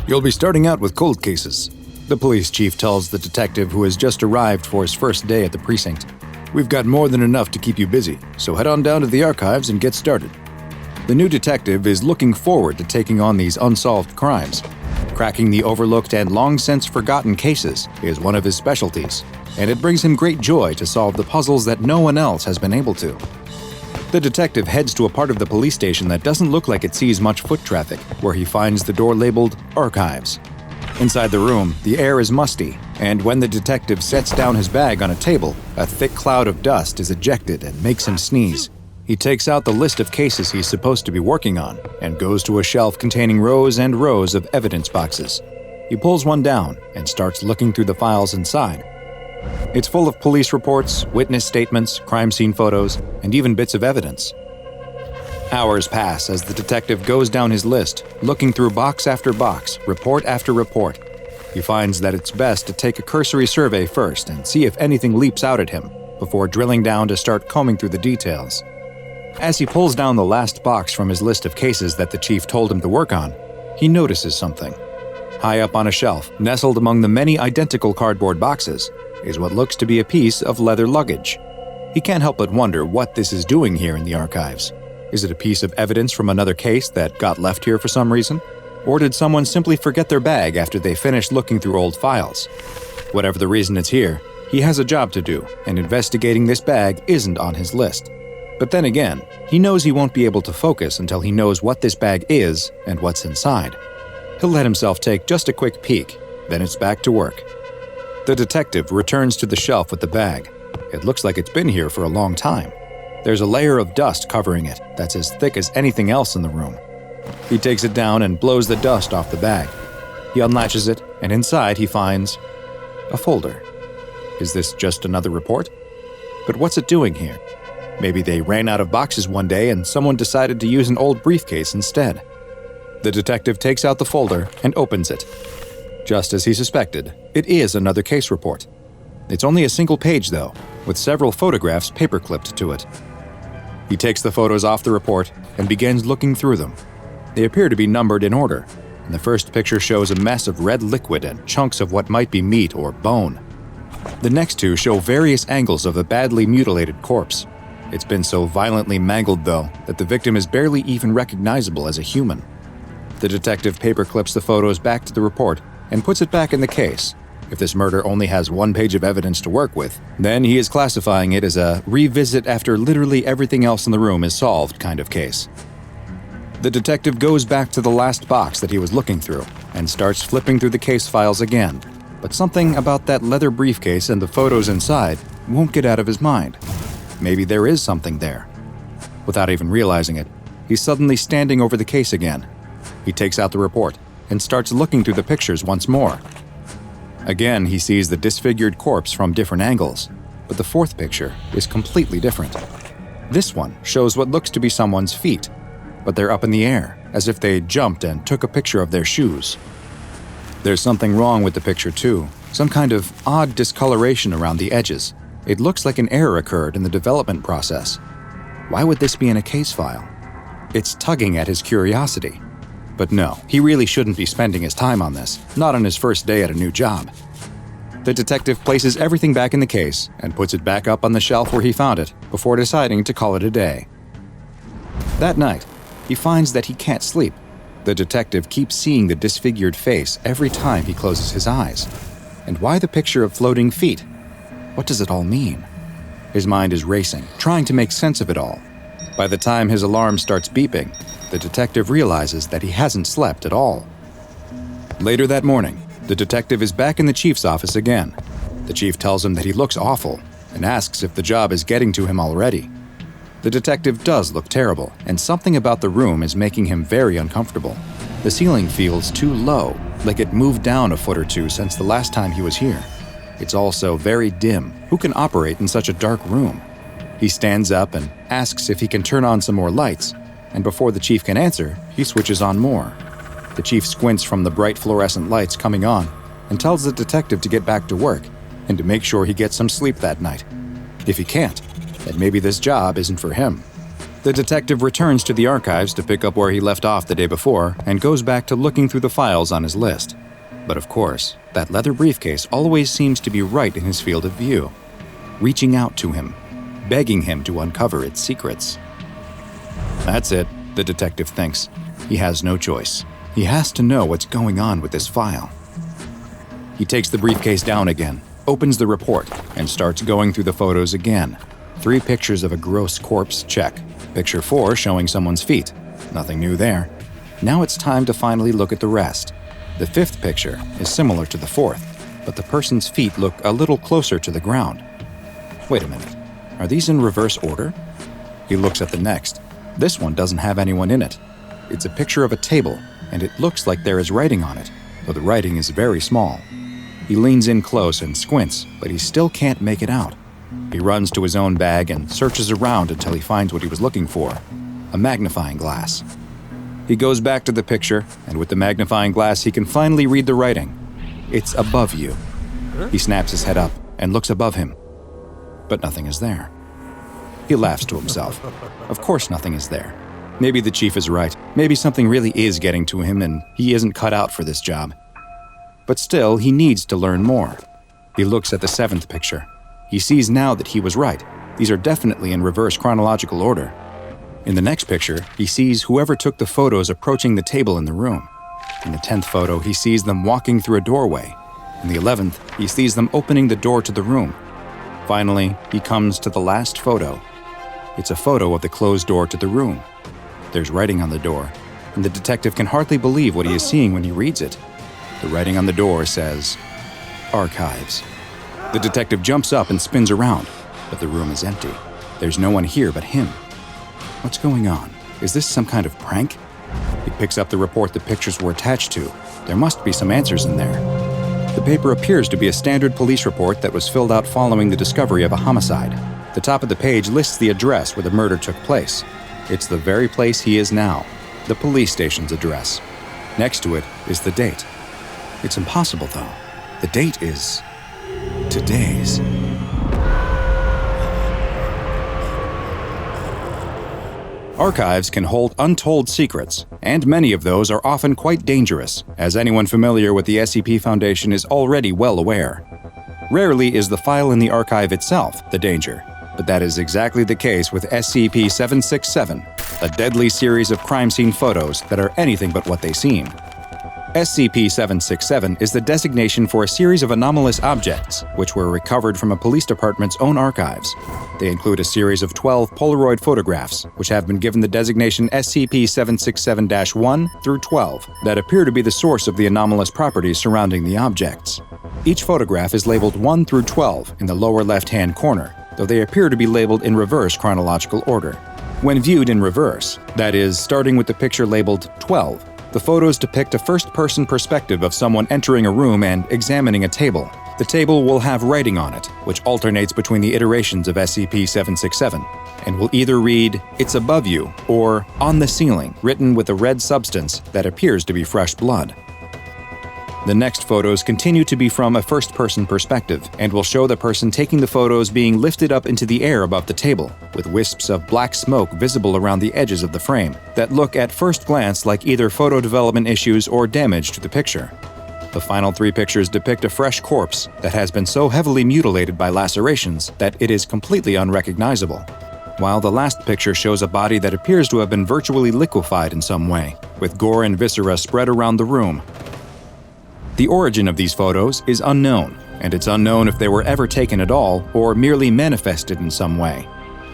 You'll be starting out with cold cases, the police chief tells the detective who has just arrived for his first day at the precinct. We've got more than enough to keep you busy, so head on down to the archives and get started. The new detective is looking forward to taking on these unsolved crimes. Cracking the overlooked and long-since forgotten cases is one of his specialties, and it brings him great joy to solve the puzzles that no one else has been able to. The detective heads to a part of the police station that doesn't look like it sees much foot traffic, where he finds the door labeled Archives. Inside the room, the air is musty, and when the detective sets down his bag on a table, a thick cloud of dust is ejected and makes him sneeze. He takes out the list of cases he's supposed to be working on and goes to a shelf containing rows and rows of evidence boxes. He pulls one down and starts looking through the files inside. It's full of police reports, witness statements, crime scene photos, and even bits of evidence. Hours pass as the detective goes down his list, looking through box after box, report after report. He finds that it's best to take a cursory survey first and see if anything leaps out at him, before drilling down to start combing through the details. As he pulls down the last box from his list of cases that the chief told him to work on, he notices something. High up on a shelf, nestled among the many identical cardboard boxes, is what looks to be a piece of leather luggage. He can't help but wonder what this is doing here in the archives. Is it a piece of evidence from another case that got left here for some reason? Or did someone simply forget their bag after they finished looking through old files? Whatever the reason it's here, he has a job to do, and investigating this bag isn't on his list. But then again, he knows he won't be able to focus until he knows what this bag is and what's inside. He'll let himself take just a quick peek, then it's back to work. The detective returns to the shelf with the bag. It looks like it's been here for a long time. There's a layer of dust covering it that's as thick as anything else in the room. He takes it down and blows the dust off the bag. He unlatches it, and inside he finds a folder. Is this just another report? But what's it doing here? Maybe they ran out of boxes one day and someone decided to use an old briefcase instead. The detective takes out the folder and opens it. Just as he suspected, it is another case report. It's only a single page, though, with several photographs paper-clipped to it. He takes the photos off the report and begins looking through them. They appear to be numbered in order, and the first picture shows a mess of red liquid and chunks of what might be meat or bone. The next two show various angles of a badly mutilated corpse. It's been so violently mangled, though, that the victim is barely even recognizable as a human. The detective paperclips the photos back to the report and puts it back in the case. If this murder only has one page of evidence to work with, then he is classifying it as a revisit after literally everything else in the room is solved kind of case. The detective goes back to the last box that he was looking through and starts flipping through the case files again, but something about that leather briefcase and the photos inside won't get out of his mind. Maybe there is something there. Without even realizing it, he's suddenly standing over the case again. He takes out the report and starts looking through the pictures once more. Again, he sees the disfigured corpse from different angles, but the fourth picture is completely different. This one shows what looks to be someone's feet, but they're up in the air, as if they jumped and took a picture of their shoes. There's something wrong with the picture too, some kind of odd discoloration around the edges. It looks like an error occurred in the development process. Why would this be in a case file? It's tugging at his curiosity. But no, he really shouldn't be spending his time on this, not on his first day at a new job. The detective places everything back in the case and puts it back up on the shelf where he found it before deciding to call it a day. That night, he finds that he can't sleep. The detective keeps seeing the disfigured face every time he closes his eyes. And why the picture of floating feet? What does it all mean? His mind is racing, trying to make sense of it all. By the time his alarm starts beeping, the detective realizes that he hasn't slept at all. Later that morning, the detective is back in the chief's office again. The chief tells him that he looks awful and asks if the job is getting to him already. The detective does look terrible, and something about the room is making him very uncomfortable. The ceiling feels too low, like it moved down a foot or two since the last time he was here. It's also very dim. Who can operate in such a dark room? He stands up and asks if he can turn on some more lights, and before the chief can answer, he switches on more. The chief squints from the bright fluorescent lights coming on and tells the detective to get back to work and to make sure he gets some sleep that night. If he can't, then maybe this job isn't for him. The detective returns to the archives to pick up where he left off the day before and goes back to looking through the files on his list. But of course, that leather briefcase always seems to be right in his field of view, reaching out to him, begging him to uncover its secrets. That's it, the detective thinks. He has no choice. He has to know what's going on with this file. He takes the briefcase down again, opens the report, and starts going through the photos again. 3 pictures of a gross corpse, check. Picture 4 showing someone's feet. Nothing new there. Now it's time to finally look at the rest. The 5th picture is similar to the 4th, but the person's feet look a little closer to the ground. Wait a minute. Are these in reverse order? He looks at the next. This one doesn't have anyone in it. It's a picture of a table, and it looks like there is writing on it, though the writing is very small. He leans in close and squints, but he still can't make it out. He runs to his own bag and searches around until he finds what he was looking for, a magnifying glass. He goes back to the picture, and with the magnifying glass he can finally read the writing. It's above you. He snaps his head up and looks above him, but nothing is there. He laughs to himself. Of course nothing is there. Maybe the chief is right. Maybe something really is getting to him and he isn't cut out for this job. But still, he needs to learn more. He looks at the 7th picture. He sees now that he was right. These are definitely in reverse chronological order. In the next picture, he sees whoever took the photos approaching the table in the room. In the 10th photo, he sees them walking through a doorway. In the 11th, he sees them opening the door to the room. Finally, he comes to the last photo. It's a photo of the closed door to the room. There's writing on the door, and the detective can hardly believe what he is seeing when he reads it. The writing on the door says, "Archives." The detective jumps up and spins around, but the room is empty. There's no one here but him. What's going on? Is this some kind of prank? He picks up the report the pictures were attached to. There must be some answers in there. The paper appears to be a standard police report that was filled out following the discovery of a homicide. The top of the page lists the address where the murder took place. It's the very place he is now, the police station's address. Next to it is the date. It's impossible, though. The date is today's. Archives can hold untold secrets, and many of those are often quite dangerous, as anyone familiar with the SCP Foundation is already well aware. Rarely is the file in the archive itself the danger, but that is exactly the case with SCP-767, a deadly series of crime scene photos that are anything but what they seem. SCP-767 is the designation for a series of anomalous objects which were recovered from a police department's own archives. They include a series of 12 Polaroid photographs, which have been given the designation SCP-767-1 through 12, that appear to be the source of the anomalous properties surrounding the objects. Each photograph is labeled 1 through 12 in the lower left-hand corner, though they appear to be labeled in reverse chronological order. When viewed in reverse, that is, starting with the picture labeled 12, the photos depict a first-person perspective of someone entering a room and examining a table. The table will have writing on it, which alternates between the iterations of SCP-767, and will either read, "It's above you," or "On the ceiling," written with a red substance that appears to be fresh blood. The next photos continue to be from a first-person perspective and will show the person taking the photos being lifted up into the air above the table, with wisps of black smoke visible around the edges of the frame that look at first glance like either photo development issues or damage to the picture. The final 3 pictures depict a fresh corpse that has been so heavily mutilated by lacerations that it is completely unrecognizable, while the last picture shows a body that appears to have been virtually liquefied in some way, with gore and viscera spread around the room. The origin of these photos is unknown, and it's unknown if they were ever taken at all or merely manifested in some way.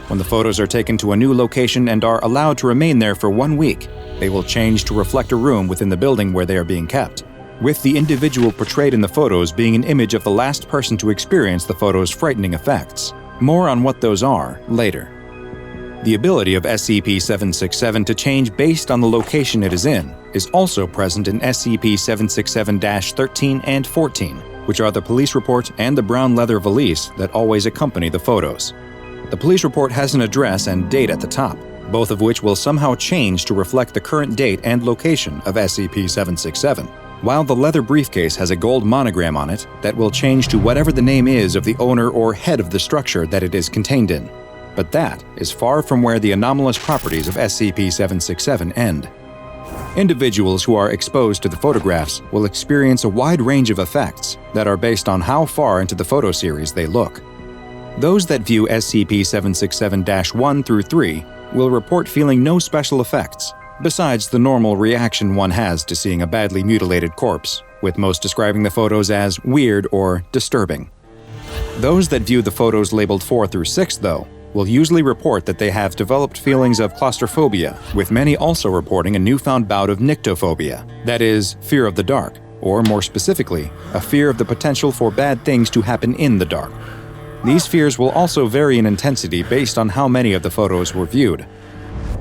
When the photos are taken to a new location and are allowed to remain there for 1 week, they will change to reflect a room within the building where they are being kept, with the individual portrayed in the photos being an image of the last person to experience the photo's frightening effects. More on what those are later. The ability of SCP-767 to change based on the location it is in is also present in SCP-767-13 and 14, which are the police report and the brown leather valise that always accompany the photos. The police report has an address and date at the top, both of which will somehow change to reflect the current date and location of SCP-767, while the leather briefcase has a gold monogram on it that will change to whatever the name is of the owner or head of the structure that it is contained in. But that is far from where the anomalous properties of SCP-767 end. Individuals who are exposed to the photographs will experience a wide range of effects that are based on how far into the photo series they look. Those that view SCP-767-1 through 3 will report feeling no special effects, besides the normal reaction one has to seeing a badly mutilated corpse, with most describing the photos as weird or disturbing. Those that view the photos labeled 4 through 6, though, will usually report that they have developed feelings of claustrophobia, with many also reporting a newfound bout of nyctophobia, that is, fear of the dark, or more specifically, a fear of the potential for bad things to happen in the dark. These fears will also vary in intensity based on how many of the photos were viewed.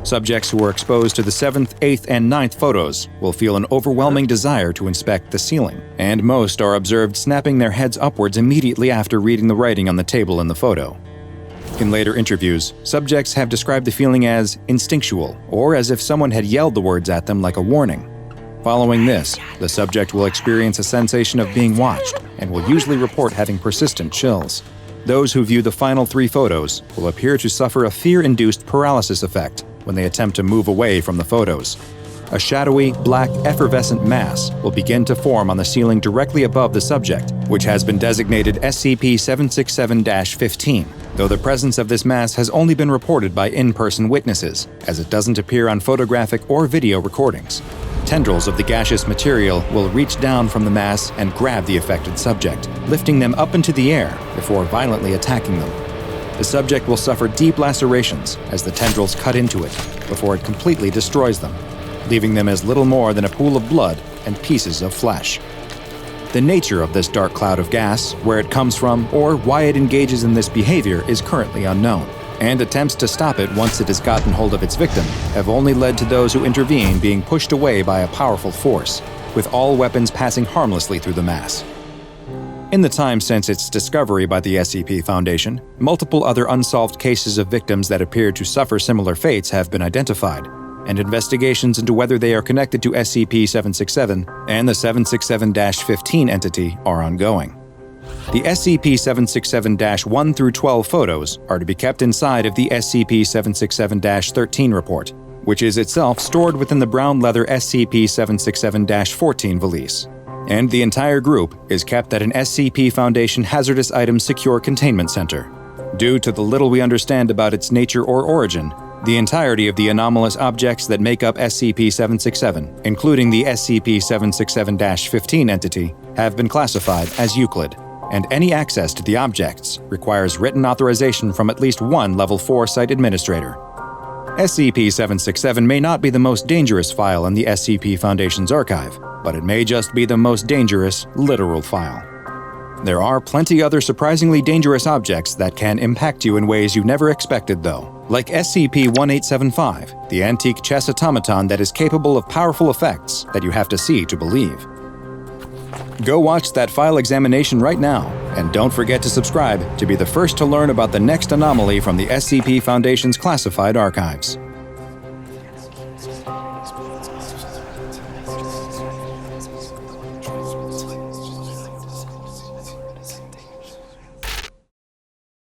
Subjects who are exposed to the 7th, 8th, and 9th photos will feel an overwhelming desire to inspect the ceiling, and most are observed snapping their heads upwards immediately after reading the writing on the table in the photo. In later interviews, subjects have described the feeling as instinctual, or as if someone had yelled the words at them like a warning. Following this, the subject will experience a sensation of being watched and will usually report having persistent chills. Those who view the final 3 photos will appear to suffer a fear-induced paralysis effect when they attempt to move away from the photos. A shadowy, black, effervescent mass will begin to form on the ceiling directly above the subject, which has been designated SCP-767-15, though the presence of this mass has only been reported by in-person witnesses, as it doesn't appear on photographic or video recordings. Tendrils of the gaseous material will reach down from the mass and grab the affected subject, lifting them up into the air before violently attacking them. The subject will suffer deep lacerations as the tendrils cut into it before it completely destroys them, leaving them as little more than a pool of blood and pieces of flesh. The nature of this dark cloud of gas, where it comes from, or why it engages in this behavior is currently unknown, and attempts to stop it once it has gotten hold of its victim have only led to those who intervene being pushed away by a powerful force, with all weapons passing harmlessly through the mass. In the time since its discovery by the SCP Foundation, multiple other unsolved cases of victims that appeared to suffer similar fates have been identified, and investigations into whether they are connected to SCP-767 and the 767-15 entity are ongoing. The SCP-767-1 through 12 photos are to be kept inside of the SCP-767-13 report, which is itself stored within the brown leather SCP-767-14 valise. And the entire group is kept at an SCP Foundation Hazardous Items Secure Containment Center. Due to the little we understand about its nature or origin, the entirety of the anomalous objects that make up SCP-767, including the SCP-767-15 entity, have been classified as Euclid, and any access to the objects requires written authorization from at least one Level 4 site administrator. SCP-767 may not be the most dangerous file in the SCP Foundation's archive, but it may just be the most dangerous literal file. There are plenty other surprisingly dangerous objects that can impact you in ways you never expected, though, like SCP-1875, the antique chess automaton that is capable of powerful effects that you have to see to believe. Go watch that file examination right now, and don't forget to subscribe to be the first to learn about the next anomaly from the SCP Foundation's classified archives.